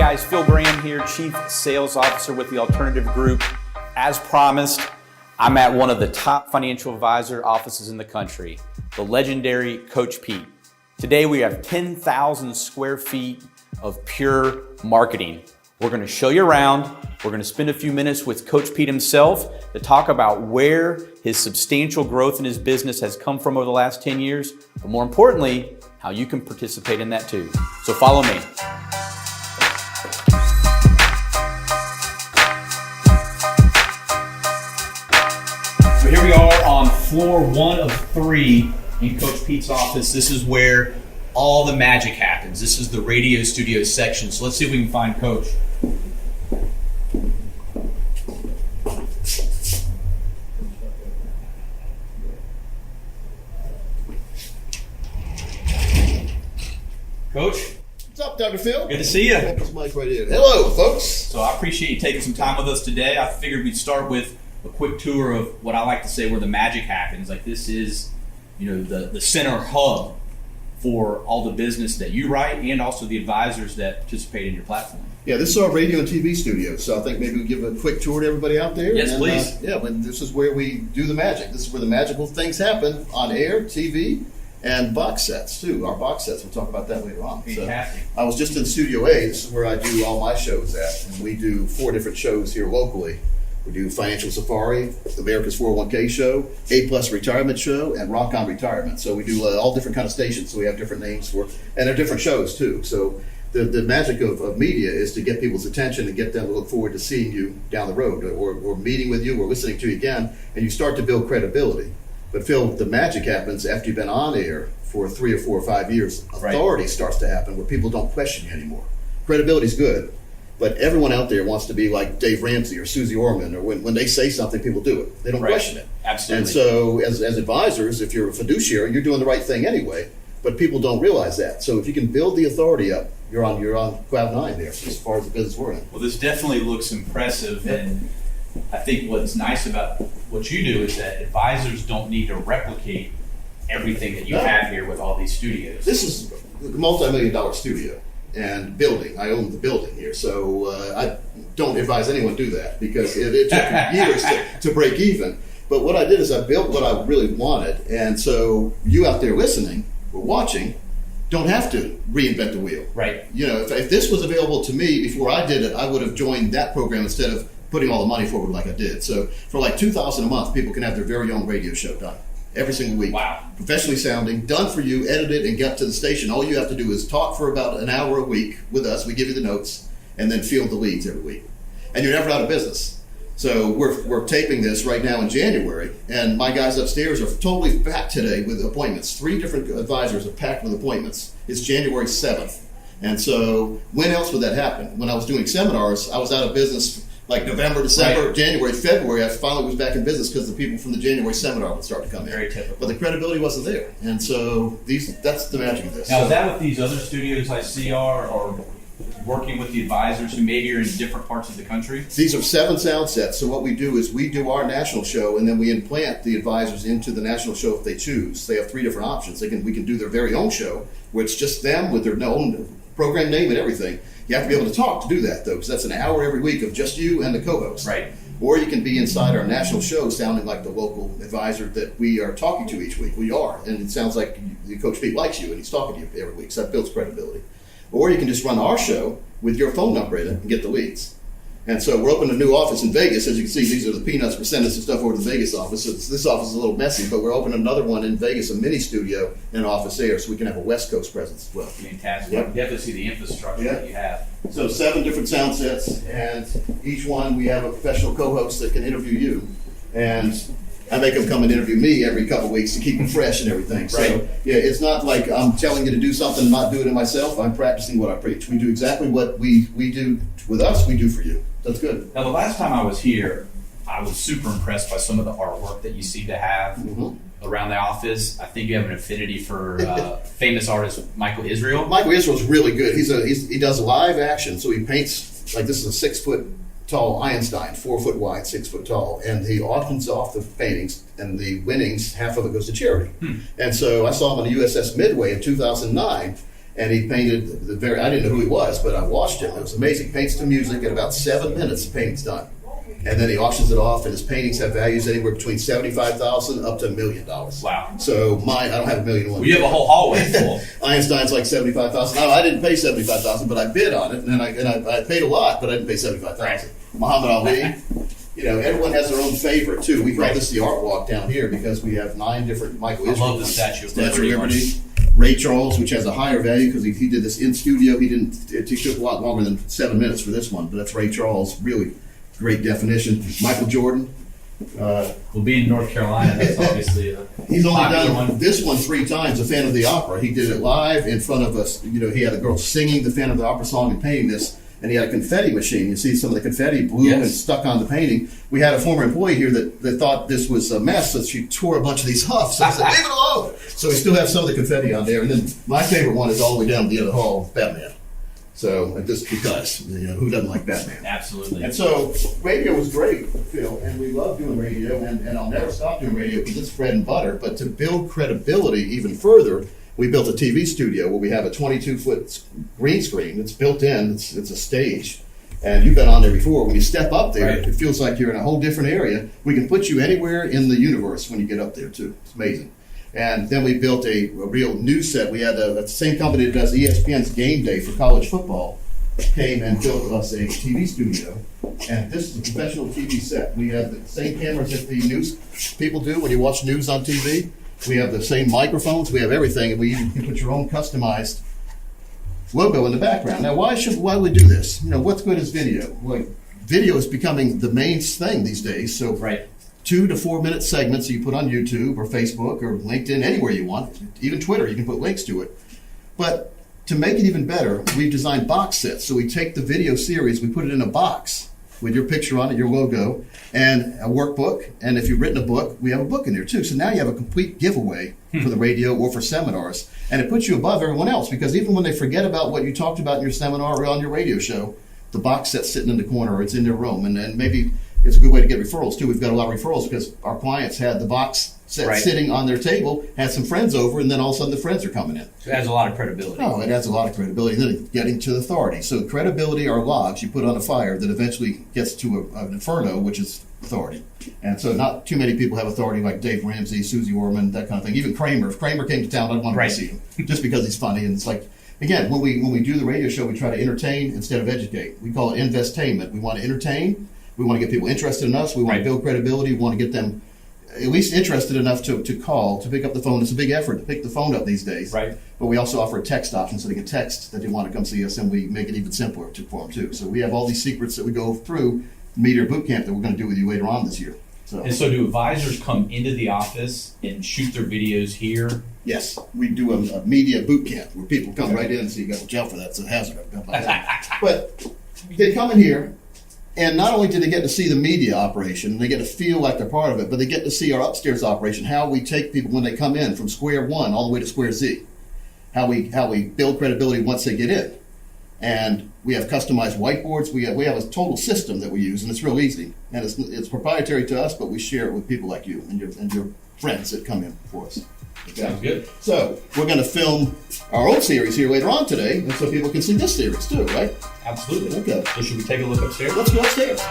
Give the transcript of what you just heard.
guys, Phil Graham here, Chief Sales Officer with the Alternative Group. As promised, I'm at one of the top financial advisor offices in the country, the legendary Coach Pete. Today we have 10,000 square feet of pure marketing. We're going to show you around. We're going to spend a few minutes with Coach Pete himself to talk about where his substantial growth in his business has come from over the last 10 years, but more importantly, how you can participate in that too. So follow me. So here we are on floor 1 of 3 in Coach Pete's office. This is where all the magic happens. This is the radio studio section. So let's see if we can find Coach. Coach? What's up, Dr. Phil? Good to see you. This mic right here. Hello, folks. So I appreciate you taking some time with us today. I figured we'd start with a quick tour of what I like to say where the magic happens. Like this is, the center hub for all the business that you write and also the advisors that participate in your platform. Yeah, this is our radio and TV studio, so I think maybe we'll give a quick tour to everybody out there. Yes, please. This is where we do the magic. This is where the magical things happen on air, TV, and box sets, too. Our box sets, we'll talk about that later on. Fantastic. So, I was just in Studio A. This is where I do all my shows at, and we do 4 different shows here locally. We do Financial Safari, America's 401k Show, A-Plus Retirement Show, and Rock On Retirement. So we do all different kind of stations, so we have different names for, and they're different shows, too. So the magic of media is to get people's attention and get them to look forward to seeing you down the road or meeting with you or listening to you again, and you start to build credibility. But Phil, the magic happens after you've been on air for 3 or 4 or 5 years. Authority starts to happen where people don't question you anymore. Credibility's good, but everyone out there wants to be like Dave Ramsey or Susie Orman, or when they say something, people do it. They don't question it. Absolutely. And so as advisors, if you're a fiduciary, you're doing the right thing anyway, but people don't realize that. So if you can build the authority up, you're on cloud 9 there as far as the business we're in. Well, this definitely looks impressive, and I think what's nice about what you do is that advisors don't need to replicate everything that you have here with all these studios. This is a multi-million-dollar studio and building. I own the building here, so I don't advise anyone do that because it took years to break even. But what I did is I built what I really wanted, and so you out there listening or watching don't have to reinvent the wheel. Right. If this was available to me before I did it, I would have joined that program instead of putting all the money forward like I did. So for like $2,000 a month, people can have their very own radio show done every single week. Wow. Professionally sounding, done for you, edited, and get to the station. All you have to do is talk for about an hour a week with us. We give you the notes, and then field the leads every week. And you're never out of business. So we're taping this right now in January, and my guys upstairs are totally packed today with appointments. 3 different advisors are packed with appointments. It's January 7th. And so when else would that happen? When I was doing seminars, I was out of business like November, December, January, February. I finally was back in business because the people from the January seminar would start to come in. Very typical. But the credibility wasn't there. And so that's the magic of this. Now, is that what these other studios I see are working with the advisors who maybe are in different parts of the country? These are 7 sound sets. So what we do is we do our national show, and then we implant the advisors into the national show if they choose. They have 3 different options. We can do their very own show, where it's just them with their own program name and everything. You have to be able to talk to do that, though, because that's an hour every week of just you and the co-host. Right. Or you can be inside our national show sounding like the local advisor that we are talking to each week. We are. And it sounds like Coach Pete likes you and he's talking to you every week. So that builds credibility. Or you can just run our show with your phone number in it and get the leads. And so we're opening a new office in Vegas. As you can see, these are the peanuts. We're sending some stuff over to the Vegas office. So this office is a little messy, but we're opening another one in Vegas, a mini studio and an office there, so we can have a West Coast presence as well. Fantastic. Yep. You definitely see the infrastructure that you have. So 7 different sound sets, and each one we have a professional co-host that can interview you. And I make them come and interview me every couple of weeks to keep them fresh and everything. Right. So yeah, it's not like I'm telling you to do something and not do it in myself. I'm practicing what I preach. We do exactly what we do with us, we do for you. That's good. Now, the last time I was here, I was super impressed by some of the artwork that you seem to have around the office. I think you have an affinity for famous artist Michael Israel. Michael Israel's really good. He does live action, so he paints, like this is a 6 foot tall Einstein, 4 foot wide, 6 foot tall, and he auctions off the paintings, and the winnings, half of it goes to charity. And so I saw him on the USS Midway in 2009, And he painted I didn't know who he was, but I watched him. It was amazing. He paints to music. In about 7 minutes, the painting's done. And then he auctions it off, and his paintings have values anywhere between $75,000 up to $1 million. Wow. So mine, I don't have $1 million. Well, you have a whole hallway full. Einstein's like $75,000. No, I didn't pay $75,000, but I bid on it, and I paid a lot, but I didn't pay $75,000. Right. Muhammad Ali, everyone has their own favorite too. We call this the art walk down here because we have 9 different Michael Israel. I love the Statue of Liberty. Ray Charles, which has a higher value because he did this in studio. It took a lot longer than 7 minutes for this one, but that's Ray Charles. Really great definition. Michael Jordan. Well, being in North Carolina, that's obviously a He's only popular done this one 3 times. A Fan of the Opera. He did it live in front of us. He had a girl singing the Fan of the Opera song and painting this. And he had a confetti machine. You see some of the confetti blew and stuck on the painting. We had a former employee here that thought this was a mess, so she tore a bunch of these huffs. So I said, leave it alone. So we still have some of the confetti on there. And then my favorite one is all the way down to the end of the hall, Batman. So just because, who doesn't like Batman? Absolutely. And so radio was great, Phil, and we love doing radio, and I'll never stop doing radio because it's bread and butter. But to build credibility even further, we built a TV studio where we have a 22-foot green screen. It's built in. It's a stage. And you've been on there before. When you step up there, It feels like you're in a whole different area. We can put you anywhere in the universe when you get up there, too. It's amazing. And then we built a real news set. We had the same company that does ESPN's Game Day for college football came and built us a TV studio. And this is a professional TV set. We have the same cameras that the news people do when you watch news on TV. We have the same microphones. We have everything, and you can put your own customized logo in the background. Now, why would we do this? What's good is video? Well, video is becoming the main thing these days. So, 2 to 4 minute segments you put on YouTube or Facebook or LinkedIn, anywhere you want. Even Twitter, you can put links to it. But to make it even better, we've designed box sets. So we take the video series, we put it in a box with your picture on it, your logo, and a workbook. And if you've written a book, we have a book in there too. So now you have a complete giveaway for the radio or for seminars. And it puts you above everyone else because even when they forget about what you talked about in your seminar or on your radio show, the box set's sitting in the corner or it's in their room. And maybe it's a good way to get referrals too. We've got a lot of referrals because our clients had the box set sitting on their table, had some friends over, and then all of a sudden the friends are coming in. So it adds a lot of credibility. Oh, it adds a lot of credibility. Then getting to authority. So credibility are logs you put on a fire that eventually gets to an inferno, which is authority. And so not too many people have authority like Dave Ramsey, Susie Orman, that kind of thing. Even Kramer. If Kramer came to town, I'd want to see him just because he's funny. And it's like, again, when we do the radio show, we try to entertain instead of educate. We call it investainment. We want to entertain. We want to get people interested in us. We want to build credibility. We want to get them at least interested enough to call, to pick up the phone. It's a big effort to pick the phone up these days. But we also offer a text option so they can text that they want to come see us, and we make it even simpler for them too. So we have all these secrets that we go through Meteor Boot Camp that we're going to do with you later on this year. And so do advisors come into the office and shoot their videos here? Yes, we do a media boot camp where people come right in and say you got to jail for that. It's a hazard. But they come in here. And not only do they get to see the media operation, they get to feel like they're part of it, but they get to see our upstairs operation, how we take people when they come in from square one all the way to square Z, how we build credibility once they get in. And we have customized whiteboards. We have a total system that we use, and it's real easy. And it's proprietary to us, but we share it with people like you and your friends that come in for us. Sounds good. So we're going to film our old series here later on today, and so people can see this series too, right? Absolutely. Okay. So should we take a look upstairs? Let's go upstairs.